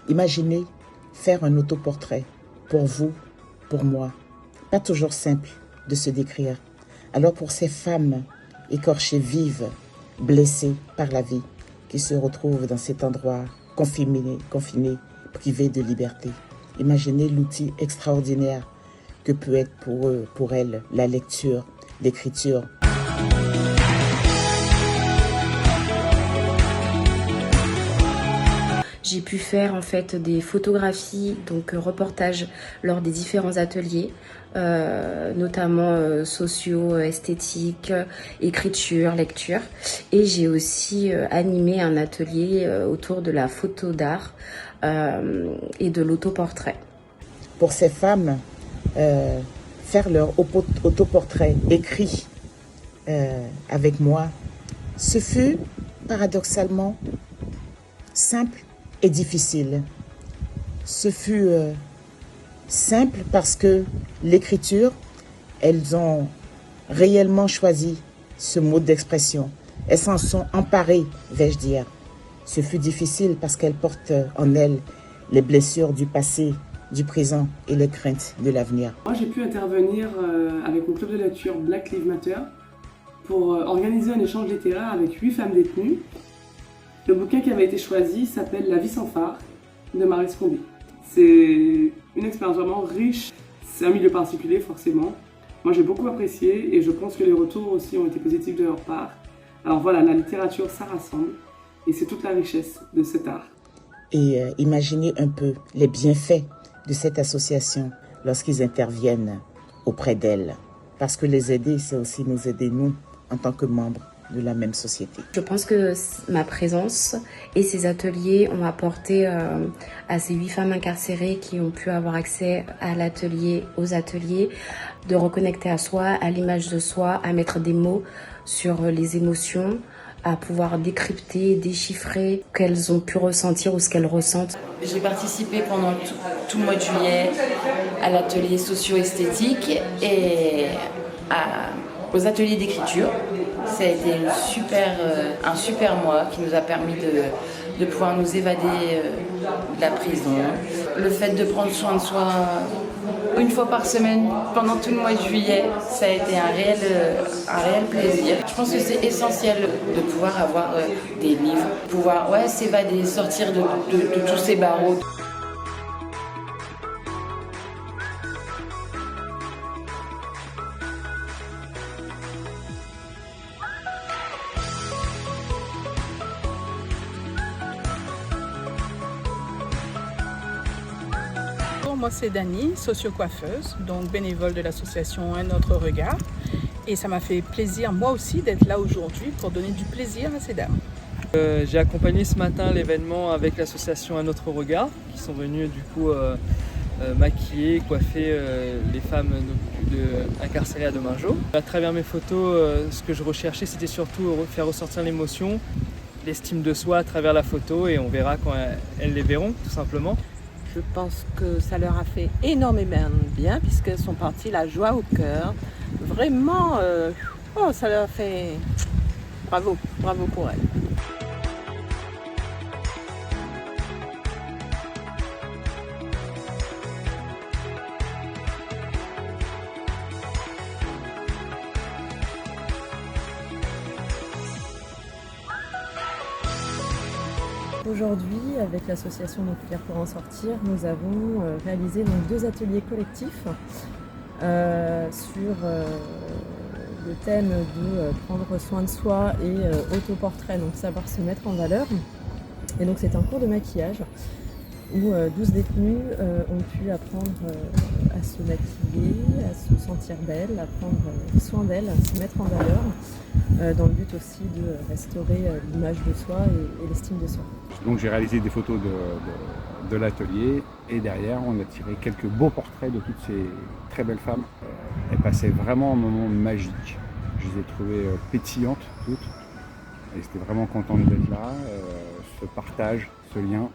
Imaginez faire un autoportrait pour vous, pour moi. Pas toujours simple de se décrire. Alors pour ces femmes écorchées vives, blessées par la vie, qui se retrouvent dans cet endroit confiné, privées de liberté, imaginez l'outil extraordinaire que peut être pour eux, pour elles, la lecture, l'écriture. J'ai pu faire en fait des photographies, donc reportages lors des différents ateliers, notamment sociaux, esthétiques, écriture, lecture. Et j'ai aussi animé un atelier autour de la photo d'art et de l'autoportrait. Pour ces femmes, faire leur autoportrait écrit avec moi, ce fut paradoxalement simple et difficile. Ce fut simple parce que l'écriture, elles ont réellement choisi ce mode d'expression. Elles s'en sont emparées, vais-je dire. Ce fut difficile parce qu'elles portent en elles les blessures du passé, du présent et les craintes de l'avenir. Moi, j'ai pu intervenir avec mon club de lecture Black Lives Matter pour organiser un échange littéraire avec 8 femmes détenues. Le bouquin qui avait été choisi s'appelle La vie sans phare de Maryse Condé. C'est une expérience vraiment riche. C'est un milieu particulier forcément. Moi j'ai beaucoup apprécié et je pense que les retours aussi ont été positifs de leur part. Alors voilà, la littérature ça rassemble et c'est toute la richesse de cet art. Et imaginez un peu les bienfaits de cette association lorsqu'ils interviennent auprès d'elles. Parce que les aider, c'est aussi nous aider nous en tant que membres de la même société. Je pense que ma présence et ces ateliers ont apporté à ces 8 femmes incarcérées qui ont pu avoir accès à l'atelier, aux ateliers, de reconnecter à soi, à l'image de soi, à mettre des mots sur les émotions, à pouvoir décrypter, déchiffrer ce qu'elles ont pu ressentir ou ce qu'elles ressentent. J'ai participé pendant tout le mois de juillet à l'atelier socio-esthétique et aux ateliers d'écriture. Ça a été un super mois qui nous a permis de pouvoir nous évader de la prison. Le fait de prendre soin de soi une fois par semaine pendant tout le mois de juillet, ça a été un réel plaisir. Je pense que c'est essentiel de pouvoir avoir des livres, pouvoir s'évader, sortir de tous ces barreaux. Moi c'est Dani, socio-coiffeuse, donc bénévole de l'association Un Autre Regard. Et ça m'a fait plaisir moi aussi d'être là aujourd'hui pour donner du plaisir à ces dames. J'ai accompagné ce matin l'événement avec l'association Un Autre Regard qui sont venus du coup maquiller, coiffer les femmes incarcérées à Demingeau. À travers mes photos, ce que je recherchais c'était surtout faire ressortir l'émotion, l'estime de soi à travers la photo et on verra quand elles les verront tout simplement. Je pense que ça leur a fait énormément bien puisqu'elles sont parties la joie au cœur. Vraiment, ça leur a fait bravo pour elles. Aujourd'hui, avec l'association Nucléaire pour en sortir, nous avons réalisé donc 2 ateliers collectifs sur le thème de prendre soin de soi et autoportrait, donc savoir se mettre en valeur. Et donc c'est un cours de maquillage où 12 détenues ont pu apprendre à se maquiller, à se sentir belles, à prendre soin d'elles, à se mettre en valeur, dans le but aussi de restaurer l'image de soi et l'estime de soi. Donc j'ai réalisé des photos de l'atelier et derrière on a tiré quelques beaux portraits de toutes ces très belles femmes. Elles passaient vraiment un moment magique. Je les ai trouvées pétillantes toutes et j'étais vraiment contente d'être là. Ce partage, ce lien,